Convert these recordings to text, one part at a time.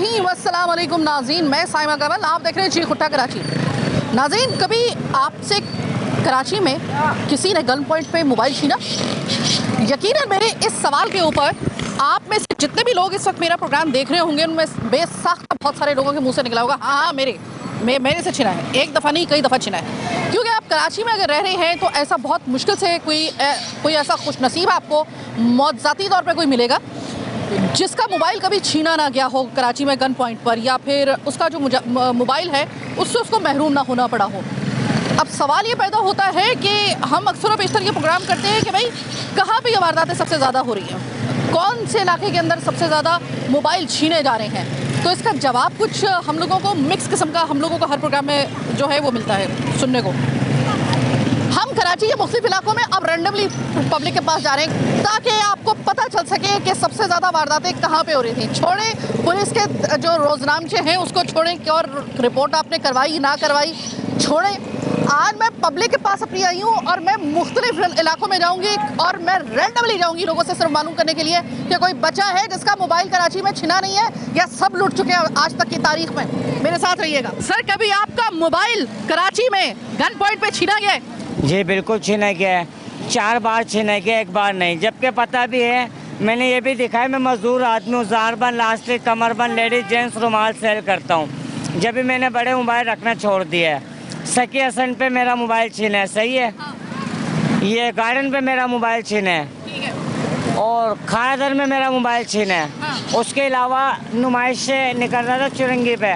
रहीम अस्सलाम वालेकुम नाज़रीन, मैं साइमा कमल, आप देख रहे हैं चीखुट्टा कराची। नाज़रीन, कभी आपसे कराची में किसी ने गन पॉइंट पे मोबाइल छीना? यकीनन मेरे इस सवाल के ऊपर आप में से जितने भी लोग इस वक्त मेरा प्रोग्राम देख रहे होंगे उनमें बेसाख्ता बहुत सारे लोगों के मुंह से निकला होगा, हाँ मेरे से छिना है। एक दफ़ा नहीं, कई दफ़ा छिना है। क्योंकि आप कराची में अगर रह रहे हैं तो ऐसा बहुत मुश्किल से कोई ऐसा खुशनसीब आपको मौज़ाती तौर पे कोई मिलेगा जिसका मोबाइल कभी छीना ना गया हो कराची में गन पॉइंट पर, या फिर उसका जो मोबाइल है उससे उसको महरूम ना होना पड़ा हो। अब सवाल ये पैदा होता है कि हम अक्सर पेशतर ये प्रोग्राम करते हैं कि भाई कहाँ पे ये वारदातें सबसे ज़्यादा हो रही हैं, कौन से इलाके के अंदर सबसे ज़्यादा मोबाइल छीने जा रहे हैं। तो इसका जवाब कुछ हम लोगों को मिक्स किस्म का हम लोगों को हर प्रोग्राम में जो है वो मिलता है सुनने को। हम कराची के मुख्तलिफ इलाकों में अब रैंडमली पब्लिक के पास जा रहे हैं ताकि आपको पता चल सके कि सबसे ज़्यादा वारदातें कहाँ पे हो रही थी। छोड़ें पुलिस के जो रोजनामचे हैं उसको छोड़ें कि और रिपोर्ट आपने करवाई ना करवाई, छोड़ें। आज मैं पब्लिक के पास अपनी आई हूँ और मैं मुख्तलिफ इलाकों में जाऊँगी और मैं रैंडमली जाऊँगी लोगों से सिर्फ मालूम करने के लिए कि कोई बचा है जिसका मोबाइल कराची में छिना नहीं है या सब लूट चुके हैं आज तक की तारीख में। मेरे साथ रहिएगा। सर, कभी आपका मोबाइल कराची में गन पॉइंट पर छीना गया है? जी बिल्कुल छीना गया है, 4 बार छीना गया, 1 बार नहीं। जबकि पता भी है, मैंने ये भी दिखा है, मैं मजदूर आदमी हूँ, ज़ारबंद, लास्टिक, कमरबंद, लेडीज जेंट्स रुमाल सेल करता हूँ। जब भी मैंने बड़े मोबाइल रखना छोड़ दिया है। सकी हसन पे मेरा मोबाइल छीना है, सही है। ये गार्डन पे मेरा मोबाइल छीना है और खादर में मेरा मोबाइल छीना है। उसके अलावा नुमाइश से निकल रहा था चुरंगी पे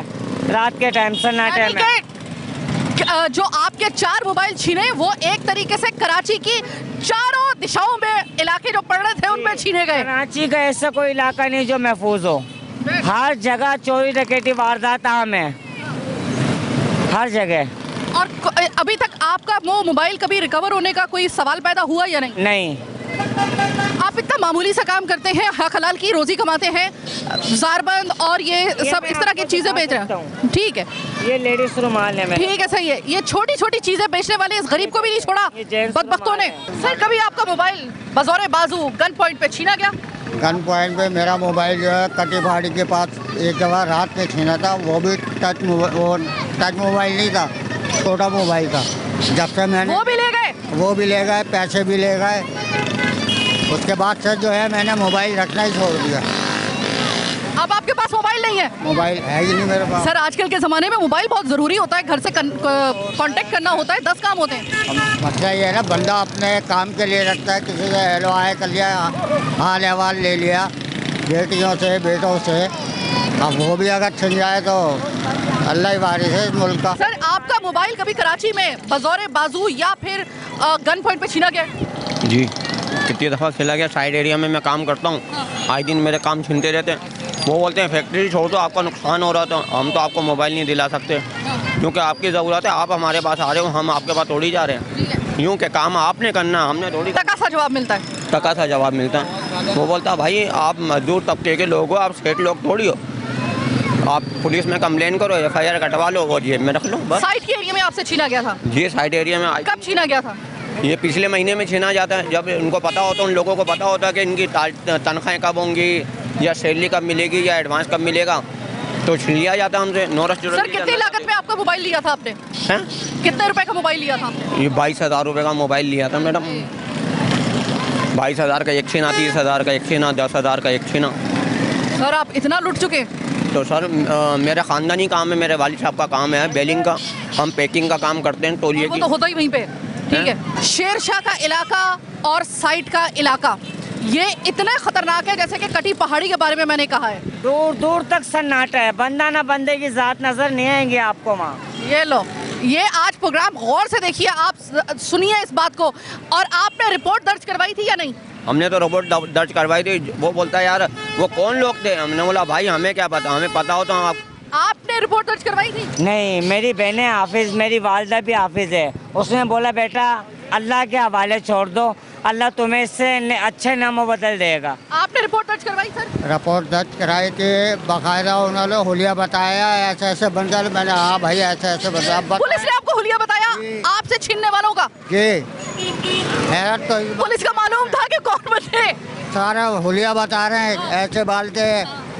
रात के टाइम, सन्नाटे में। जो आपके 4 मोबाइल छीने वो एक तरीके से कराची की चारों दिशाओं में इलाके जो पड़ रहे थे उनमें छीने गए। कराची का ऐसा कोई इलाका नहीं जो महफूज हो, हर जगह चोरी डकैती वारदात आम है, हर जगह। और अभी तक आपका वो मोबाइल कभी रिकवर होने का कोई सवाल पैदा हुआ या नहीं? नहीं। आप इतना मामूली सा काम करते हैं, हक हलाल की रोजी कमाते हैं, ज़ारबंद और ये सब इस तरह की चीज़ें बेच रहे हैं, ठीक है। ये लेडीज रुमाल है, ठीक है, सही है। ये छोटी छोटी चीज़ें बेचने वाले इस गरीब को भी नहीं छोड़ा बदबख्तों ने। सर, कभी आपका मोबाइल बज़ौरे बाजू गन पॉइंट पे छीना गया? गन पॉइंट पे मेरा मोबाइल जो है कटी पहाड़ी के पास एक दफ़ा रात में छीना था। वो भी टच मोबाइल नहीं था, छोटा मोबाइल था। जब से मैंने वो भी ले गए, पैसे भी ले गए। उसके बाद से जो है मैंने मोबाइल रखना ही छोड़ दिया। अब आपके पास मोबाइल नहीं है? मोबाइल है ही नहीं मेरे पास। सर, आजकल के ज़माने में मोबाइल बहुत ज़रूरी होता है, घर से कांटेक्ट करना होता है, 10 काम होते हैं। मसला ये है ना, बंदा अपने काम के लिए रखता है, किसी से हेलो हाय कर लिया, हाल अहवाल ले लिया बेटियों से बेटों से। अब वो भी अगर छिन जाए तो अल्लाह ही वारिस है इस मुल्क का। सर, आपका मोबाइल कभी कराची में बज़ौरे बाजू या फिर गन पॉइंट पे छीना गया? जी, कितनी दफ़ा छिना गया। साइड एरिया में मैं काम करता हूँ, आए दिन मेरे काम छीनते रहते हैं। वो बोलते हैं फैक्ट्री छोड़ दो, आपका नुकसान हो रहा था, हम तो आपको मोबाइल नहीं दिला सकते क्योंकि आपकी ज़रूरत है। आप हमारे पास आ रहे हो, हम आपके पास थोड़ी जा रहे हैं। यूँ के काम आपने करना, हमने थोड़ी। टका सा जवाब मिलता है। टका सा जवाब मिलता है। वो बोलता है भाई आप मजदूर तबके के लोग हो, आप सेठ लोग थोड़ी हो, आप पुलिस में कंप्लेन करो, FIR कटवा लो और जेब में रख लो बस। साइड के एरिया में आपसे छीना गया था? जी, साइड एरिया में। कब छीना गया था? ये पिछले महीने में छीना जाता है। जब उनको पता होता है, उन लोगों को पता होता है कि इनकी तनख्वाहें कब होंगी या सैलरी कब मिलेगी या एडवांस कब मिलेगा, तो छीन लिया जाता है हमसे। सर, कितनी लागत में आपका मोबाइल लिया था आपने? हैं? कितने रुपए का मोबाइल लिया था? ये 22,000 रुपये का मोबाइल लिया था मैडम। 22,000 का एक छीना, 30,000 का एक छीना, 10,000 का एक छीना। सर, आप इतना लूट चुके? तो सर मेरा ख़ानदानी काम है, मेरे वालिद साहब का काम है बेलिंग का। हम पैकिंग का काम करते हैं तौलिए की। वो तो होता ही वहीं पे, ठीक है। शेरशाह का इलाका और साइड का इलाका ये इतने खतरनाक है जैसे कि कटी पहाड़ी के बारे में मैंने कहा है। दूर दूर तक सन्नाटा है, बंदा ना बंदे की जात नजर नहीं आएंगे आपको वहाँ। ये लो, ये आज प्रोग्राम गौर से देखिए, आप सुनिए इस बात को। और आपने रिपोर्ट दर्ज करवाई थी या नहीं? हमने तो रिपोर्ट दर्ज करवाई थी। वो बोलता है यार वो कौन लोग थे। हमने बोला भाई हमें क्या पता, हमें पता हो तो हम आपने रिपोर्ट दर्ज करवाई थी? नहीं, मेरी बहनें हाफिज, मेरी वालदा भी हाफिज है। उसने बोला बेटा अल्लाह के हवाले छोड़ दो, अल्लाह तुम्हें इससे अच्छे नामों बदल देगा। आपने रिपोर्ट दर्ज करवाई सर? रिपोर्ट दर्ज कराई थी, बाकायदा उन्होंने हुलिया बताया ऐसे ऐसे बन गया। मैंने हाँ भाई ऐसे ऐसे बताया। पुलिस ने आपको हुलिया बताया आपसे छीनने वालों का? जी, हैरत तो पुलिस का मालूम था कि कौन बने? सारा हुलिया बता रहे हैं, ऐसे बाल थे,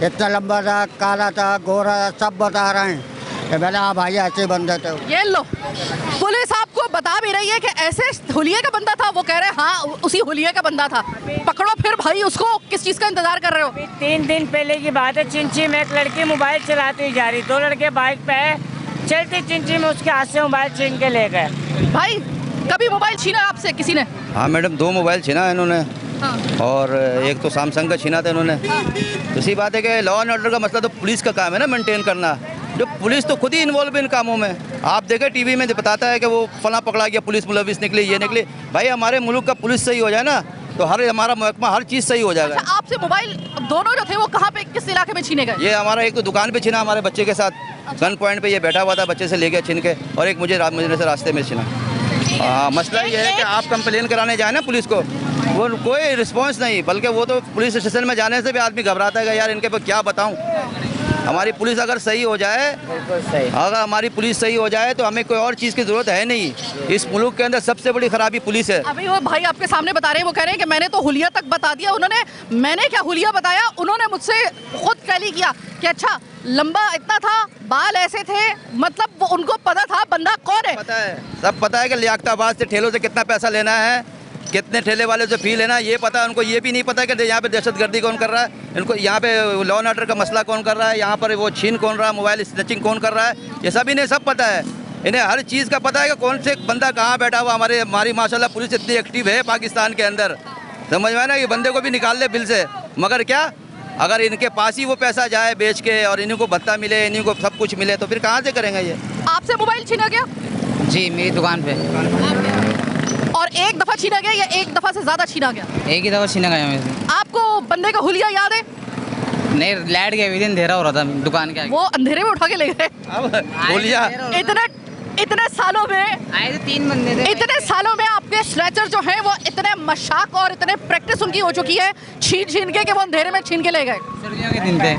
इतना लंबा था, काला था, गोरा था, सब बता रहे हैं कि मैंने हाँ भाई ऐसे बंदे थे। ये लो, पुलिस आपको बता भी रही है कि ऐसे हुलिये का बंदा था। वो कह रहे हैं हाँ उसी हुलिये का बंदा था। पकड़ो फिर भाई उसको, किस चीज़ का इंतजार कर रहे हो? 3 दिन पहले की बात है, चिंची में एक लड़की मोबाइल चलाती हुई जा रही, 2 लड़के बाइक पे है, चलती चिंची में उसके हाथ से मोबाइल छीन के ले गए। भाई कभी मोबाइल छीना आपसे किसी ने? हाँ मैडम, 2 मोबाइल छीना है इन्होंने। हाँ। और एक तो सैमसंग का छीना था इन्होंने। दूसरी बात है कि लॉ एंड ऑर्डर का मसला तो पुलिस का काम है ना मेंटेन करना। जो पुलिस तो खुद ही इन्वॉल्व है इन कामों में। आप देखें टीवी में बताता है कि वो फला पकड़ा गया, पुलिस मुलविस निकली, ये निकली। भाई हमारे मुल्क का पुलिस सही हो जाए ना तो हमारा महकमा हर चीज़ सही हो जाएगा। अच्छा, आपसे मोबाइल दोनों जो थे वो कहाँ पे, किस इलाके में छीने गए? ये हमारा एक तो दुकान पे छीना, हमारे बच्चे के साथ गन पॉइंट पे ये बैठा हुआ था, बच्चे से ले गया छीन के, और एक मुझे से रास्ते में छीना। मसला ये है कि आप कंप्लेन कराने जाए ना पुलिस को, वो कोई रिस्पांस नहीं, बल्कि वो तो पुलिस स्टेशन में जाने से भी आदमी घबराता है कि यार इनके पे क्या बताऊं। हमारी पुलिस अगर सही हो जाए, अगर हमारी पुलिस सही हो जाए तो हमें कोई और चीज़ की ज़रूरत है नहीं। इस मुल्क के अंदर सबसे बड़ी खराबी पुलिस है। अभी वो भाई आपके सामने बता रहे हैं, वो कह रहे हैं कि मैंने तो हुलिया तक बता दिया उन्होंने। मैंने क्या हुलिया बताया, उन्होंने मुझसे खुद कैली किया कि अच्छा लंबा इतना था, बाल ऐसे थे, मतलब वो उनको पता था बंदा कौन है। पता है, सब पता है कि लियाकताबाद से ठेलों से कितना पैसा लेना है, कितने ठेले वाले से फी लेना, ये पता है उनको। ये भी नहीं पता कि यहाँ पे दहशतगर्दी कौन कर रहा है, इनको यहाँ पे लॉ एंड ऑर्डर का मसला कौन कर रहा है, यहाँ पर वो छीन कौन रहा है, मोबाइल स्नैचिंग कौन कर रहा है, ये सब इन्हें सब पता है। इन्हें हर चीज़ का पता है कि कौन से बंदा कहाँ बैठा हुआ। हमारी माशाल्लाह पुलिस इतनी एक्टिव है पाकिस्तान के अंदर, समझ में ना, ये बंदे को भी निकाल ले बिल से। मगर क्या, अगर इनके पास ही वो पैसा जाए बेच के और इन्हीं को भत्ता मिले, इन्हीं को सब कुछ मिले, तो फिर कहाँ से करेंगे ये? आपसे मोबाइल छीना गया? जी, मेरी दुकान पे। और एक दफा छीना गया या एक दफा से ज्यादा छीना गया? एक ही दफ़ा छीना गया मेरे से। आपको बंदे का हुलिया याद है? नहीं, लाइट गया, दिन अंधेरा हो रहा था दुकान के आगे। वो अंधेरे में उठा के ले गए। बोलिया इतने सालों में आए थे 3 बंदे थे। इतने सालों में आपके स्नैचर जो हैं वो इतने मशाक और इतने प्रैक्टिस उनकी हो चुकी है छीन छीन के कि वो अंधेरे में छीन के ले गए। सर्दियों के दिन थे।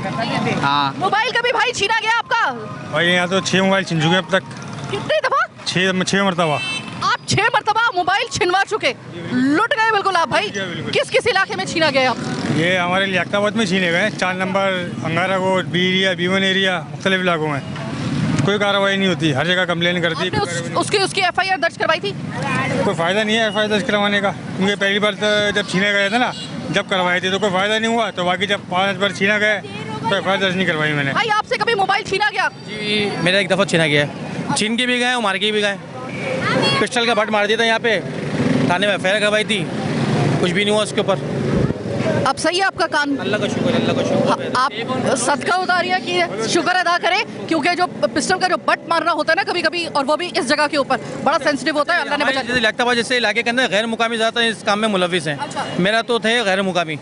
हाँ। मोबाइल कभी भाई छीना गया आपका? भाई यहाँ तो 6 मोबाइल छीन चुके अब तक। कितनी दफा? 6 मरतबा। आप 6 मरतबा मोबाइल छिनवा चुके, लुट गए बिल्कुल आप भाई। बिल्कुल। किस किस इलाके में छीना गया आप? ये हमारे लियाकताबाद में छीने गए, 4 नंबर, अंगारा coat, B area, B1 area, मुख्तलिफ इलाकों में। कोई कार्रवाई नहीं होती, हर जगह कंप्लेन करती आपने उसकी FIR दर्ज करवाई थी? कोई फ़ायदा नहीं है FIR दर्ज करवाने का, क्योंकि पहली बार तो जब छीने गए थे ना, जब करवाए थे तो कोई फ़ायदा नहीं हुआ, तो बाकी जब 5 बार छीना गए तो FIR दर्ज नहीं करवाई मैंने। भाई आपसे कभी मोबाइल छीना गया? जी, मेरा एक दफ़ा छीना गया है, छीन के भी गए और मार के भी गए। पिस्टल का बट मार दिया था यहाँ पे, थाने में FIR करवाई थी, कुछ भी नहीं हुआ उसके ऊपर। अब सही है आपका कान? अल्लाह का शुक्र, अल्लाह का शुक्र। आप सदका उतारिए कि शुक्र अदा करें, क्योंकि जो पिस्टल का जो बट मारना होता है ना कभी कभी, और वो भी इस जगह के ऊपर, बड़ा सेंसिटिव होता है। अल्लाह ने बचा दिया। लियाकताबाद जैसे इलाके के अंदर गैर मुकामी ज़्यादा इस काम में मुलविस हैं। मेरा तो थे गैर मुकामी,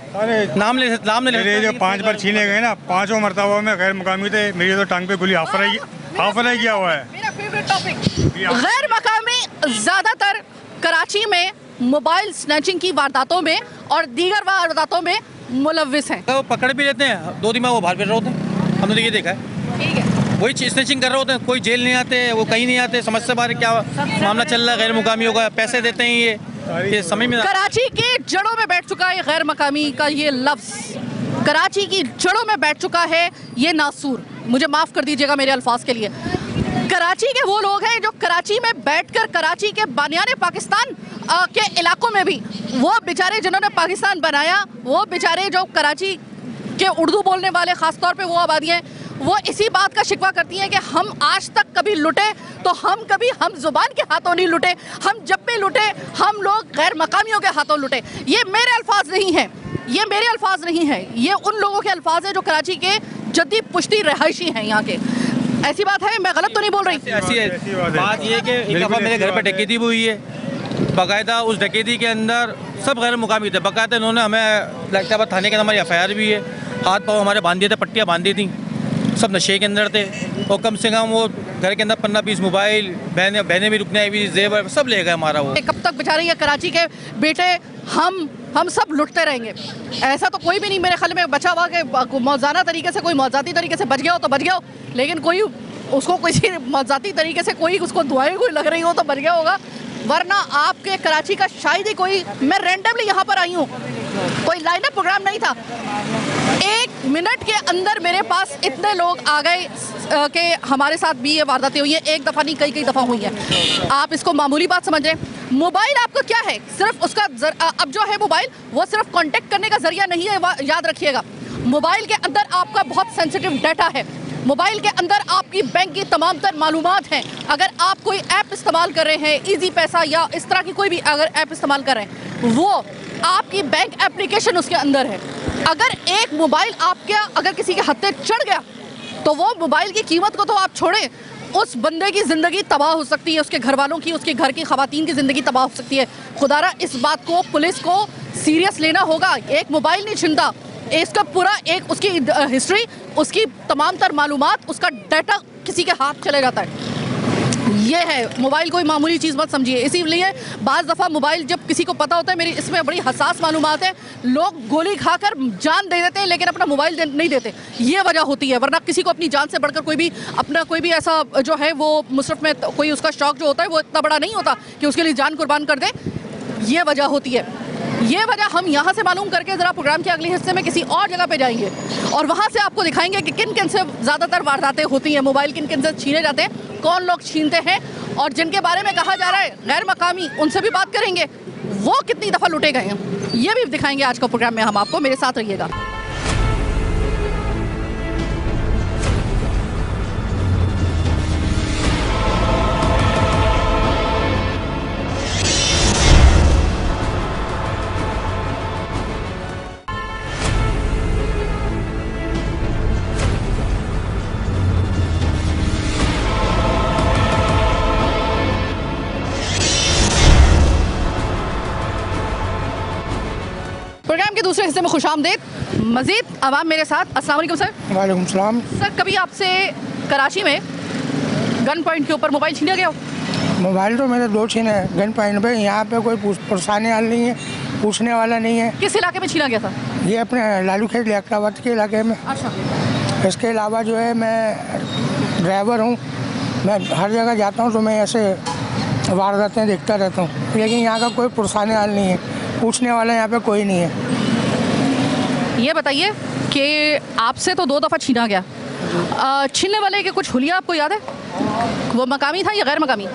नाम ले मेरे जो 5 बार छीने गए ना, 5 मरतबा में गैर मुकामी थे। मेरी तो टांग पे गोली हाफ फ्राई किया हुआ है। मेरा फेवरेट टॉपिक गैर मकामी ज़्यादातर कराची में मोबाइल स्नैचिंग की वारदातों में और दीगर वारदातों में मुलविस हैं। वो पकड़ भी लेते हैं, 2 दिन में वो बाहर फिर रहे होते हैं, हमने तो ये देखा है। ठीक है, वही स्नैचिंग कर रहे होते हैं, कोई जेल नहीं आते, वो कहीं नहीं आते, समझ से बाहर क्या मामला चल रहा है, गैर मुकामियों का पैसे देते हैं, ये समझ में। कराची के जड़ों में बैठ चुका है गैर मकामी का ये लफ्ज़, कराची की जड़ों में बैठ चुका है ये नासूर। मुझे माफ़ कर दीजिएगा मेरे अल्फाज के लिए। कराची के वो लोग हैं जो कराची में बैठकर कराची के बानियाने पाकिस्तान के इलाकों में भी, वो बेचारे जिन्होंने पाकिस्तान बनाया, वो बेचारे जो कराची के उर्दू बोलने वाले ख़ास तौर पे वो आबादियाँ, वो इसी बात का शिकवा करती हैं कि हम आज तक कभी लुटे तो हम ज़ुबान के हाथों नहीं लुटे, हम जब भी लुटे हम लोग गैर मकामियों के हाथों लुटे। ये मेरे अल्फाज नहीं हैं, ये मेरे अल्फाज नहीं हैं, ये उन लोगों के अल्फाज हैं जो कराची के जद्दी पुश्ती रहायशी हैं यहाँ के। ऐसी बात है, मैं गलत तो नहीं बोल रही? ऐसी बात ये है कि एक दफ़ा मेरे घर पर डकैती भी हुई है, बाकायदा उस डकैती के अंदर सब गैर मुकामी थे, बाकायदा इन्होंने हमें लियाकताबाद थाने के अंदर हमारी FIR भी है, हाथ पाँव हमारे बांध दिए थे, पट्टियाँ बांधी थी, सब नशे के अंदर थे, और कम से कम वो घर के अंदर 15-20 मोबाइल, बहनें भी रुकने आई हुई, जेवर सब ले गए हमारा। वो कब तक बेचारे ये कराची के बेटे हम सब लुटते रहेंगे? ऐसा तो कोई भी नहीं मेरे ख्याल में बचा हुआ कि मौजाना तरीके से कोई मौजाती तरीके से बच गया हो तो बच गया हो, लेकिन कोई उसको किसी मौजाती तरीके से कोई उसको दुआएं कोई लग रही हो तो बच गया होगा, वरना आपके कराची का शायद ही कोई, मैं रैंडमली यहाँ पर आई हूँ, कोई लाइन अप प्रोग्राम नहीं था, 1 मिनट के अंदर मेरे पास इतने लोग आ गए कि हमारे साथ भी ये वारदातें हुई है। एक दफ़ा नहीं, कई दफ़ा हुई है। आप इसको मामूली बात समझ रहे हैं। मोबाइल आपका क्या है? सिर्फ उसका अब जो है मोबाइल वो सिर्फ कांटेक्ट करने का जरिया नहीं है, याद रखिएगा। मोबाइल के अंदर आपका बहुत सेंसिटिव डाटा है। मोबाइल के अंदर आपकी बैंक की तमाम तर मालूमात हैं। अगर आप कोई ऐप इस्तेमाल कर रहे हैं, इजी पैसा या इस तरह की कोई भी अगर ऐप इस्तेमाल कर रहे हैं, वो आपकी बैंक एप्लीकेशन उसके अंदर है। अगर एक मोबाइल आपके अगर किसी के हत्थे चढ़ गया तो वो मोबाइल की कीमत को तो आप छोड़ें, उस बंदे की ज़िंदगी तबाह हो सकती है, उसके घर वालों की, उसके घर की ख़वातीन की ज़िंदगी तबाह हो सकती है। खुदारा इस बात को पुलिस को सीरियस लेना होगा। एक मोबाइल नहीं छिनता, इसका पूरा एक उसकी हिस्ट्री, उसकी तमाम तर मालूमात, उसका डाटा किसी के हाथ चले जाता है। ये है मोबाइल कोई मामूली चीज़ मत समझिए। इसीलिए बाज़ दफ़ा मोबाइल जब किसी को पता होता है, मेरी इसमें बड़ी हसास मालूमात है, लोग गोली खाकर जान दे देते हैं लेकिन अपना मोबाइल नहीं देते। ये वजह होती है, वरना किसी को अपनी जान से बढ़कर कोई भी ऐसा जो है वो मुसरफ में कोई उसका शौक जो होता है वो इतना बड़ा नहीं होता कि उसके लिए जान कुर्बान कर दे। ये वजह होती है। ये वजह हम यहाँ से मालूम करके ज़रा प्रोग्राम के अगले हिस्से में किसी और जगह पे जाएंगे और वहाँ से आपको दिखाएंगे कि किन किन से ज़्यादातर वारदातें होती हैं, मोबाइल किन किन से छीने जाते हैं, कौन लोग छीनते हैं और जिनके बारे में कहा जा रहा है गैर मकामी, उनसे भी बात करेंगे, वो कितनी दफ़ा लुटे गए हैं, ये भी दिखाएंगे आज का प्रोग्राम में हम आपको। मेरे साथ रहिएगा। प्रोग्राम के दूसरे हिस्से में खुशामदीद। मजीद आवाम मेरे साथ। अस्सलाम वालेकुम सर। वालेकुम सलाम। सर, कभी आपसे कराची में गन पॉइंट के ऊपर मोबाइल छीना गया हो? मोबाइल तो मेरे 2 छीने हैं गन पॉइंट पे। यहाँ पे कोई परेशानी हाल नहीं है, पूछने वाला नहीं है। किस इलाके में छीना गया था? ये अपने लालू खेत लियाकताबाद के इलाके में। अच्छा। इसके अलावा जो है मैं ड्राइवर हूँ, मैं हर जगह जाता हूँ तो मैं ऐसे वारदातें देखता रहता हूँ, लेकिन यहाँ का कोई पुरसाने हाल नहीं है, पूछने वाला यहाँ पे कोई नहीं है। ये बताइए कि आपसे तो 2 दफ़ा छीना गया, छीनने वाले के कुछ हुलिया आपको याद है? वो मकामी था या गैर मकामी?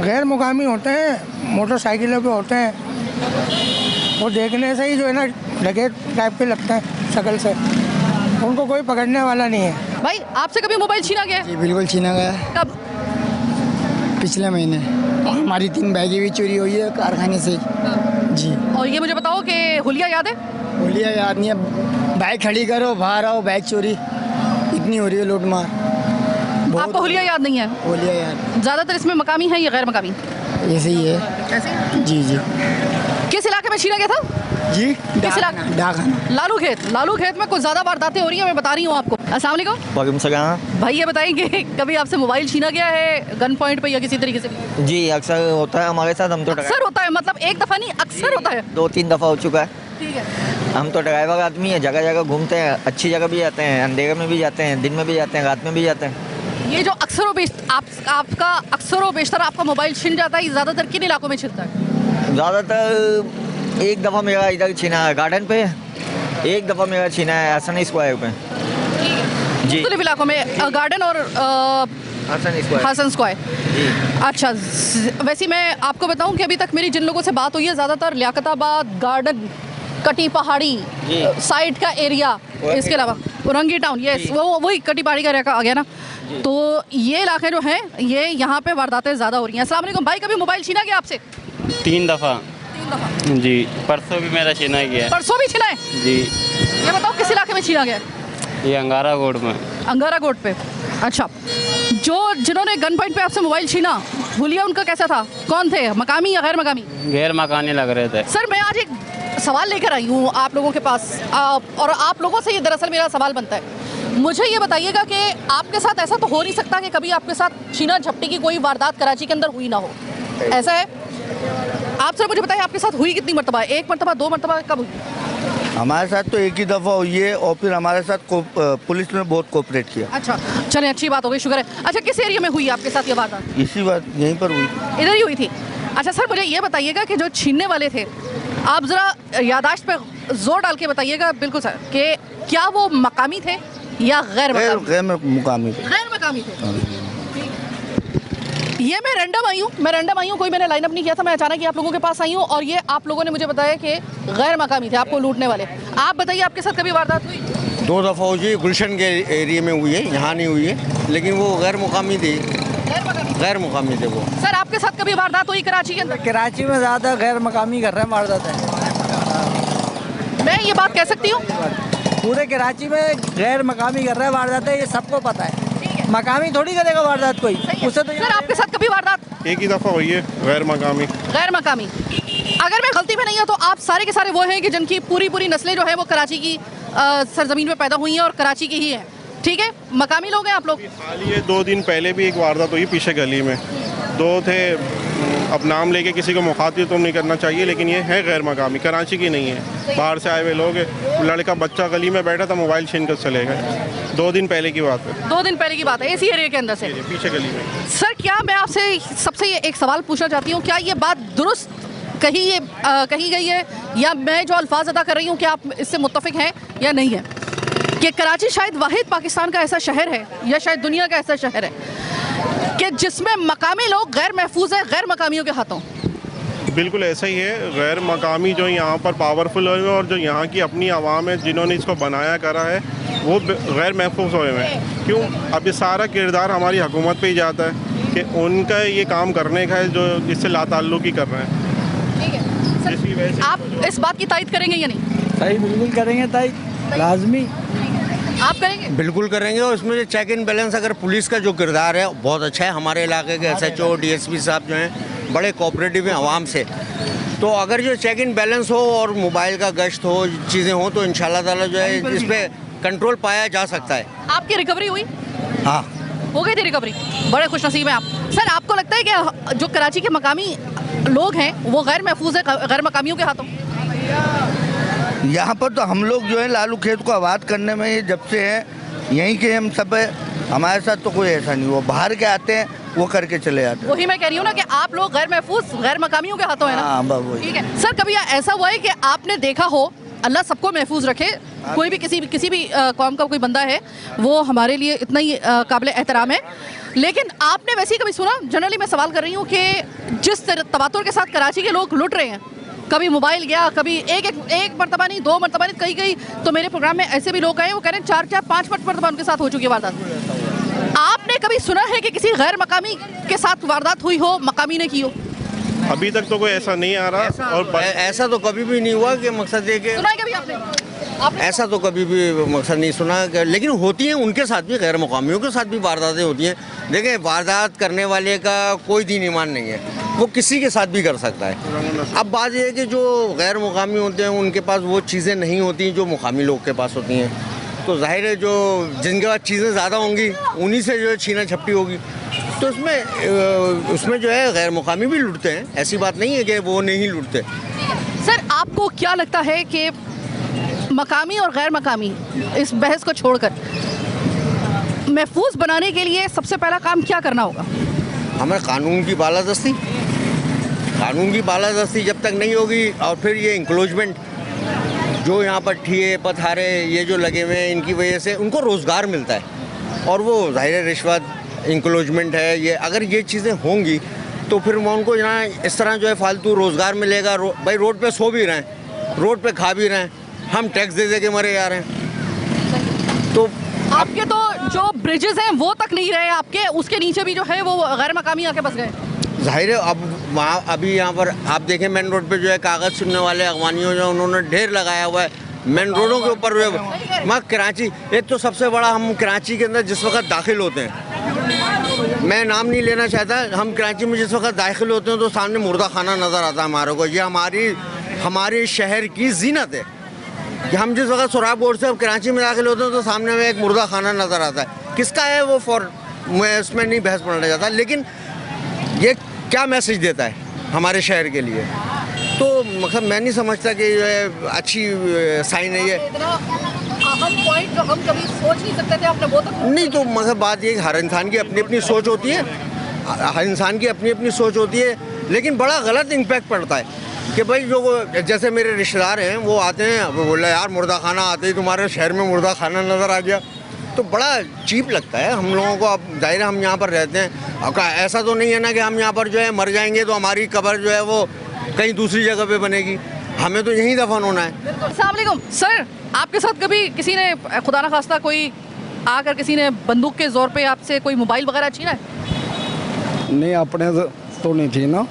गैर मुकामी होते हैं, मोटरसाइकिलों पे होते हैं, वो देखने से ही जो है ना डकैत टाइप के लगते हैं शक्ल से, उनको कोई पकड़ने वाला नहीं है। भाई, आपसे कभी मोबाइल छीना गया है? जी बिल्कुल छीना गया। कब? पिछले महीने हमारी 3 बैगें भी चोरी हुई है कारखाने से। जी। और ये मुझे बताओ कि हुलिया याद है? बोलिए याद नहीं है, बाइक खड़ी करो, बाहर आओ, बाइक चोरी इतनी हो रही है, लूट मार। आपको हुलिया याद नहीं है? बोलिए यार। ज़्यादातर इसमें मकामी है या गैर मकामी? ऐसे ही है। ऐसे? जी जी। किस इलाके में छीना गया था? जी किस इलाके? डाकखाना। लालू खेत में कुछ ज़्यादा वारदातें हो रही है, मैं बता रही हूँ आपको। अस्सलाम वालेकुम। वालेकुम सलाम। भाई, ये बताएंगे कभी आपसे मोबाइल छीना गया है गन पॉइंट पे या किसी तरीके से? जी अक्सर होता है हमारे साथ। हम तो अक्सर होता है, मतलब एक दफ़ा नहीं, अक्सर होता है। 2-3 दफ़ा हो चुका है। ठीक है। हम तो ड्राइवर आदमी है, जगह जगह घूमते हैं, अच्छी जगह भी जाते हैं, अंधेरे में भी जाते हैं, दिन में भी जाते हैं, रात में भी जाते हैं। ये जो आपका अक्सर बेशतर आपका मोबाइल छिन जाता है, ज़्यादातर किन इलाकों में छिनता है? ज़्यादातर एक दफ़ा मेरा इधर छीना है गार्डन पे, एक दफ़ा मेरा छीना है हसन स्क्वायर पे। जी, मुख्तलिफ इलाकों में, गार्डन और हसन स्क्वायर। जी। अच्छा, वैसे मैं आपको बताऊं कि अभी तक मेरी जिन लोगों से बात हुई है, ज़्यादातर लियाकताबाद, गार्डन, कटी पहाड़ी साइड का एरिया, इसके अलावा औरंगी टाउन, यस वही कटी पहाड़ी का एरिया आ गया ना, तो ये इलाके जो हैं ये यहाँ पे वारदातें ज़्यादा हो रही हैं। अस्सलाम वालेकुम भाई, कभी मोबाइल छीना गया आपसे? 3 दफ़ा। 3 दफ़ा? जी, परसों भी मेरा छीना गया। परसों भी छीना है? जी। ये बताओ किस इलाके में छीना गया? ये अंगारा गोड में। अंगारा गोड पे। अच्छा, जिन्होंने गन पॉइंट पे आपसे मोबाइल छीना, हुलिया उनका कैसा था? कौन थे, मकामी या गैर मकामी? गैर मकानी लग रहे थे। सर, मैं आज एक सवाल लेकर आई हूँ आप लोगों के पास, और आप लोगों से ये दरअसल मेरा सवाल बनता है। मुझे ये बताइएगा कि आपके साथ ऐसा तो हो नहीं सकता कि कभी आपके साथ छीना झपटी की कोई वारदात कराची के अंदर हुई ना हो, ऐसा है? आप सर मुझे बताइए, आपके साथ हुई कितनी मरतबा? 1 मरतबा, 2 मरतबा, कब हुई? हमारे साथ तो एक ही दफ़ा हुई है, और फिर हमारे साथ पुलिस ने बहुत कोऑपरेट किया। अच्छा, चलें, अच्छी बात हो गई, शुक्र है। अच्छा, किस एरिया में हुई आपके साथ ये वारदात? इसी बात यहीं पर हुई, इधर ही हुई थी। अच्छा सर, मुझे ये बताइएगा कि जो छीनने वाले थे, आप ज़रा यादाश्त पे जोर डाल के बताइएगा, बिल्कुल सर, कि क्या वो मकामी थे या गैर मुकामी थे? गैर मकामी थे। ये मैं रैंडम आई हूँ, कोई मैंने लाइनअप नहीं किया था, मैं अचानक ही आप लोगों के पास आई हूँ और ये आप लोगों ने मुझे बताया कि गैर मकामी थे, आपको लूटने वाले। आप बताइए, आपके साथ कभी वारदात हुई? 2 दफ़ा हुई, गुलशन के एरिया में हुई है, यहाँ नहीं हुई है, लेकिन वो गैर मुकामी थे। गैर मुकामी थे वो। सर, आपके साथ कभी वारदात हुई कराची के अंदर? कराची में ज़्यादा गैर मकामी कर रहे हैं वारदात है। मैं ये बात कह सकती हूँ, पूरे कराची में गैर मकामी कर रहे हैं वारदात है, ये सबको पता है। मकामी थोड़ी करेगा वारदात कोई, उससे तो। सर, आपके साथ कभी वारदात? एक ही दफ़ा हुई है गैर मकामी। गैर मकामी, अगर मैं गलती में नहीं हूँ तो आप सारे के सारे वो हैं कि जिनकी पूरी नस्लें जो है वो कराची की सरजमीन पे पैदा हुई हैं और कराची की ही हैं, ठीक है? मकामी लोग हैं आप लोग? हाल ही 2 दिन पहले भी एक वारदात हुई पीछे गली में, 2 थे। अब नाम लेके किसी को मुखातिब तो नहीं करना चाहिए, लेकिन ये है गैर मकामी, कराची की नहीं है, बाहर से आए हुए लोग। लड़का बच्चा गली में बैठा था, मोबाइल छीन कर चले गए। 2 दिन पहले की बात है। 2 दिन पहले की बात है, इसी एरिया के अंदर से, पीछे गली में। सर, क्या मैं आपसे सबसे एक सवाल पूछना चाहती हूँ, क्या ये बात दुरुस्त कही गई है या मैं जो अल्फाज अदा कर रही हूँ, क्या आप इससे मुत्तफिक हैं या नहीं है, कि कराची शायद वाहिद पाकिस्तान का ऐसा शहर है या शायद दुनिया का ऐसा शहर है कि जिसमें मकामी लोग गैर महफूज है गैर मकामियों के हाथों? बिल्कुल ऐसा ही है। गैर मकामी जो यहाँ पर पावरफुल हुए और जो यहाँ की अपनी आवाम है जिन्होंने इसको बनाया करा है, वो गैर महफूज हुए हैं। क्यों? अब ये सारा किरदार हमारी हुकूमत पे ही जाता है कि उनका ये काम करने का है जो इससे लाताल्लुकी कर रहे हैं। ठीक है सर, आप इस बात की तायद करेंगे या नहीं? सही, बिल्कुल करेंगे तायद, लाजमी। आप करेंगे? बिल्कुल करेंगे। और इसमें जो चेक इन बैलेंस, अगर पुलिस का जो किरदार है बहुत अच्छा है, हमारे इलाके के SHO DSP साहब जो हैं बड़े कोऑपरेटिव हैं आवाम से, तो अगर जो चेक इन बैलेंस हो और मोबाइल का गश्त हो, चीज़ें हो, तो इंशाल्लाह ताला जो है इस पर कंट्रोल पाया जा सकता है। आपकी रिकवरी हुई? हाँ, हो गई थी रिकवरी, बड़े खुशनसीब हैं आप। सर, आपको लगता है कि जो कराची के मकामी लोग हैं वो गैर महफूज है गैर मकामियों के हाथों? यहाँ पर तो हम लोग जो है लालू खेत को आबाद करने में ये जब से हैं, यहीं के हम सब है, हमारे साथ तो कोई ऐसा नहीं। वो बाहर के आते हैं, वो करके चले जाते हैं। वही मैं कह रही हूँ ना कि आप लोग गैर महफूज गैर मकामियों के हाथों है ना? हाँ, वही। ठीक है सर, कभी ऐसा हुआ है कि आपने देखा हो, अल्लाह सबको महफूज रखे, कोई भी किसी भी कौम का कोई बंदा है वो हमारे लिए इतना ही काबिल एहतराम है, लेकिन आपने वैसे ही कभी सुना? जनरली मैं सवाल कर रही हूँ कि जिस तवातुर के साथ कराची के लोग लुट रहे हैं, कभी मोबाइल गया, कभी एक मरतबा नहीं, 2 मरतबा नहीं, कई तो मेरे प्रोग्राम में ऐसे भी लोग आए, वो कह रहे हैं 4-4, 5 मरतबा उनके साथ हो चुकी है वारदात। आपने कभी सुना है कि किसी गैर मकामी के साथ वारदात हुई हो, मकामी ने की हो? अभी तक तो कोई ऐसा नहीं आ रहा। और ऐसा तो कभी भी नहीं हुआ कि मकसद ये कि सुना है कभी आपने? ऐसा तो कभी भी मकसद नहीं सुना, लेकिन होती हैं उनके साथ भी, गैर मुकामियों के साथ भी वारदातें होती हैं। देखें, वारदात करने वाले का कोई दीन ईमान नहीं है, वो किसी के साथ भी कर सकता है। अब बात यह है कि जो गैर मुकामी होते हैं उनके पास वो चीज़ें नहीं होती जो मुकामी लोग के पास होती हैं, तो जाहिर है जो जिनके पास चीज़ें ज़्यादा होंगी उन्हीं से जो है छीना झपटी होगी, तो उसमें जो है गैर मुकामी भी लूटते हैं, ऐसी बात नहीं है कि वो नहीं लूटते। सर, आपको क्या लगता है कि मकामी और गैर मकामी इस बहस को छोड़कर महफूज बनाने के लिए सबसे पहला काम क्या करना होगा? हमें कानून की बालादस्ती जब तक नहीं होगी, और फिर ये इंक्लोजमेंट जो यहाँ पर ठिए पथारे ये जो लगे हुए हैं, इनकी वजह से उनको रोज़गार मिलता है, और वो ज़ाहिर रिश्वत इंक्लोजमेंट है, ये अगर ये चीज़ें होंगी तो फिर मैं उनको यहाँ इस तरह जो है फालतू रोज़गार मिलेगा। भाई रोड पे सो भी रहे हैं, रोड पे खा भी रहे हैं, हम टैक्स दे के मरे जा रहे हैं। तो आपके तो जो ब्रिजेस हैं वो तक नहीं रहे, आपके उसके नीचे भी जो है वो गैर मकामी आके बस गए। जाहिर है, अब वहाँ अभी यहाँ पर आप देखें मेन रोड पे जो है कागज़ सुनने वाले अगवानियों जो उन्होंने ढेर लगाया हुआ है मेन रोडों के ऊपर। मैं कराची, एक तो सबसे बड़ा, हम कराची के अंदर जिस वक्त दाखिल होते हैं, मैं नाम नहीं लेना चाहता, हम कराची में जिस वक्त दाखिल होते हैं तो सामने मुर्दा खाना नज़र आता है हमारे को। ये हमारे शहर की जीनत है कि हम जिस वक्त सोराब बोर्ड से कराची में दाखिल होते हैं तो सामने में एक मुर्दा खाना नज़र आता है। किसका है वो मैं उसमें नहीं बहस पढ़ना चाहता, लेकिन ये क्या मैसेज देता है हमारे शहर के लिए, तो मतलब मैं नहीं समझता कि जो है अच्छी साइन है ये। अहम पॉइंट जो हम कभी सोच नहीं सकते थे, आपने वो तक नहीं, तो मतलब बात ये हर इंसान की अपनी अपनी सोच होती है, हर इंसान की अपनी अपनी सोच होती है, लेकिन बड़ा गलत इम्पैक्ट पड़ता है। कि भाई जो वो जैसे मेरे रिश्तेदार हैं वो आते हैं, वो बोला यार मुर्दा खाना आते ही तुम्हारे शहर में मुर्दा खाना नज़र आ गया, तो बड़ा चीप लगता है हम लोगों को। अब जाहिर है हम यहाँ पर रहते हैं, अब ऐसा तो नहीं है ना कि हम यहाँ पर जो है मर जाएंगे तो हमारी कब्र जो है वो कहीं दूसरी जगह पे बनेगी, हमें तो यहीं दफन होना है। अस्सलाम वालेकुम सर, आपके साथ कभी किसी ने खुदा ना खास्ता कोई आकर किसी ने बंदूक के जोर पे आपसे कोई मोबाइल वगैरह छीना है? नहीं, अपने तो नहीं छीना,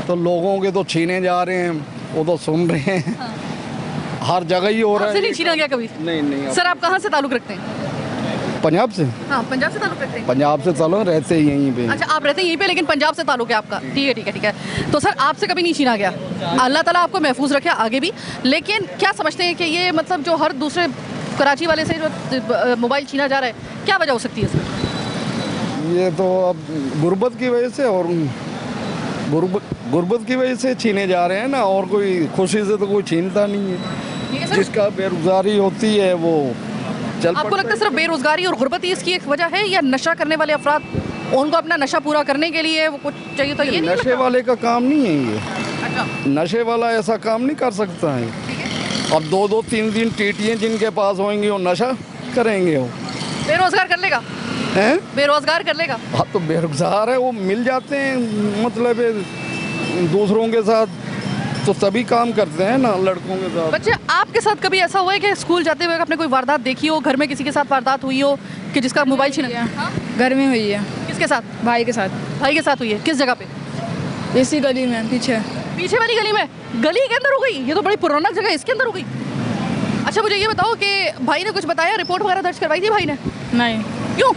तो लोगों के तो छीने जा रहे हैं, वो तो सुन रहे हैं। हाँ। हर जगह ही हो रहा है। आपसे नहीं छीना गया कभी? नहीं। सर आप कहाँ से ताल्लुक़ रखते हैं? पंजाब से। हाँ, पंजाब से ताल्लुक़ रखते हैं। पंजाब से चलो, रहते ही यहीं पे। अच्छा, आप रहते हैं यहीं पे लेकिन पंजाब से ताल्लुक़ है आपका। ठीक है। तो सर आपसे कभी नहीं छीना गया, अल्लाह ताला आपको महफूज रखे आगे भी। लेकिन क्या समझते हैं कि ये मतलब जो हर दूसरे कराची वाले से जो मोबाइल छीना जा रहा है, क्या वजह हो सकती है सर? ये तो अब गुर्बत की वजह से, और गुर्बत की वजह से छीने जा रहे हैं ना, और कोई खुशी से तो कोई छीनता नहीं है। जिसका बेरोजगारी होती है वो चल आपको लगता है सिर्फ बेरोजगारी और गुर्बत ही इसकी एक वजह है, या नशा करने वाले अफराद उनको अपना नशा पूरा करने के लिए वो कुछ चाहिए? तो ये नशे वाले का काम नहीं है ये। अच्छा। नशे वाला ऐसा काम नहीं कर सकता है। अब 2-2, 3 टीटियाँ जिनके पास होंगी वो नशा करेंगे, वो बेरोजगार कर लेगा। हैं? बेरोजगार कर लेगा। हाँ, तो बेरोजगार है, वो मिल जाते हैं, मतलब दूसरों के साथ तो तभी काम करते हैं ना, लड़कों के साथ। बच्चे, आपके साथ कभी ऐसा हुआ है कि स्कूल जाते हुए आपने कोई वारदात देखी हो, घर में किसी के साथ वारदात हुई हो कि जिसका मोबाइल छीना गया? घर में हुई है। किसके साथ? भाई के साथ। भाई के साथ हुई है? किस जगह पे? इसी गली में, पीछे वाली गली में? गली के अंदर हो गई? ये तो बड़ी पुराना जगह है, इसके अंदर हो गई। अच्छा, मुझे ये बताओ कि भाई ने कुछ बताया, रिपोर्ट वगैरह दर्ज करवाई थी भाई ने? नहीं। क्यों?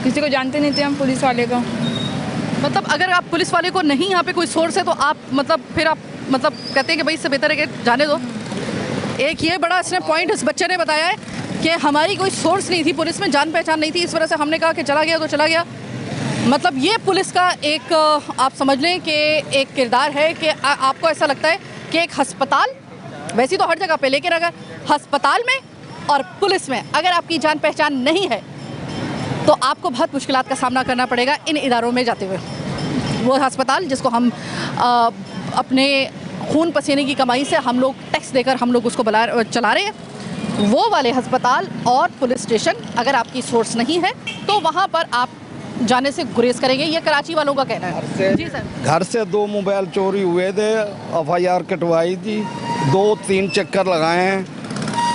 किसी को जानते नहीं थे हम, पुलिस वाले को। मतलब अगर आप पुलिस वाले को नहीं, यहाँ पे कोई सोर्स है तो आप मतलब फिर आप मतलब कहते हैं कि भाई इससे बेहतर है कि जाने दो। एक ये बड़ा इसने पॉइंट इस बच्चे ने बताया है कि हमारी कोई सोर्स नहीं थी, पुलिस में जान पहचान नहीं थी, इस वजह से हमने कहा कि चला गया तो चला गया। मतलब ये पुलिस का एक आप समझ लें कि एक किरदार है कि आपको ऐसा लगता है कि एक अस्पताल, वैसे तो हर जगह पे, लेकिन अगर अस्पताल में और पुलिस में अगर आपकी जान पहचान नहीं है तो आपको बहुत मुश्किलात का सामना करना पड़ेगा इन इदारों में जाते हुए। वो अस्पताल जिसको हम अपने खून पसीने की कमाई से हम लोग टैक्स देकर हम लोग उसको चला रहे हैं, वो वाले अस्पताल और पुलिस स्टेशन अगर आपकी सोर्स नहीं है तो वहाँ पर आप जाने से गुरेज करेंगे, ये कराची वालों का कहना है। जी सर। घर से 2 मोबाइल चोरी हुए थे, FIR कटवाई थी, 2-3 चक्कर लगाए हैं,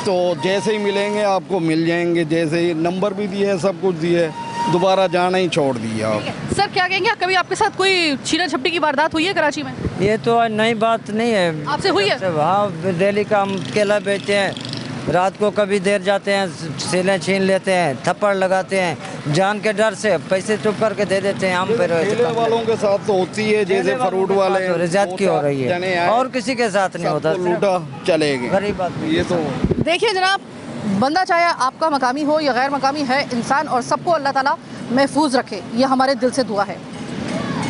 तो जैसे ही मिलेंगे आपको मिल जाएंगे, जैसे ही नंबर भी दिए, सब कुछ दिए, दोबारा जाना ही छोड़ दिया। सर क्या कहेंगे, कभी आपके साथ कोई छीना झपटी की वारदात हुई है कराची में? ये तो नई बात नहीं है। आपसे हुई है? हाँ, डेली का हम केला बेचते हैं, रात को कभी देर जाते हैं, सेलें छीन लेते हैं, थप्पड़ लगाते हैं, जान के डर से पैसे चुप करके दे देते हैं। हम ठेले वालों के साथ तो होती है, जैसे फ्रूट वाले रिजात की हो रही है, और किसी के साथ नहीं होता, लूटा चलेगी। गरीब आदमी। ये तो देखिए जनाब, बंदा चाहे आपका मकामी हो या गैर मकामी है इंसान, और सबको अल्लाह ताला महफूज रखे, ये हमारे दिल से दुआ है।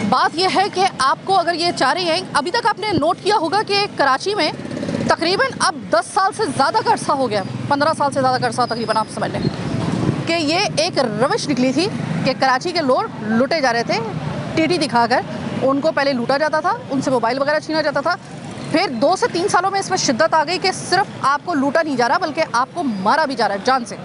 बात यह है कि आपको अगर ये चाह रही हैं, अभी तक आपने नोट किया होगा कि कराची में तकरीबन अब 10 साल से ज़्यादा का अर्सा हो गया, 15 साल से ज़्यादा का अर्सा तकरीबन, आप समझ लें कि ये एक रविश निकली थी कि कराची के लोग लूटे जा रहे थे, टीटी दिखाकर उनको पहले लूटा जाता था, उनसे मोबाइल वगैरह छीना जाता था। फिर 2 से 3 सालों में इसमें शिद्दत आ गई कि सिर्फ आपको लूटा नहीं जा रहा बल्कि आपको मारा भी जा रहा है जान से।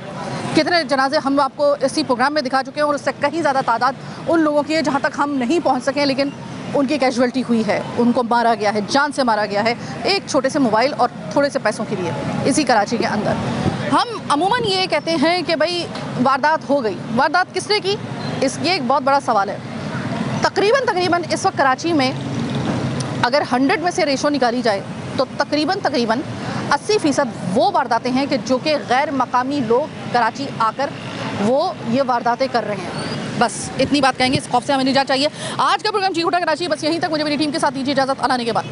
कितने जनाजे हम आपको इसी प्रोग्राम में दिखा चुके हैं, और उससे कहीं ज़्यादा तादाद उन लोगों की है जहाँ तक हम नहीं पहुँच सके, लेकिन उनकी कैजुअल्टी हुई है, उनको मारा गया है, जान से मारा गया है, एक छोटे से मोबाइल और थोड़े से पैसों के लिए इसी कराची के अंदर। हम अमूमन ये कहते हैं कि भाई वारदात हो गई, वारदात किसने की, ये एक बहुत बड़ा सवाल है। तकरीबन इस वक्त कराची में अगर 100 में से रेशो निकाली जाए तो तकरीबन 80% वो वारदातें हैं कि जो कि गैर मकामी लोग कराची आकर वो ये वारदातें कर रहे हैं। बस इतनी बात कहेंगे, इस खौफ से हमें निजात चाहिए। आज का प्रोग्राम चीख उठा कराची बस यहीं तक। मुझे मेरी टीम के साथ दीजिए इजाज़त, आने के बाद।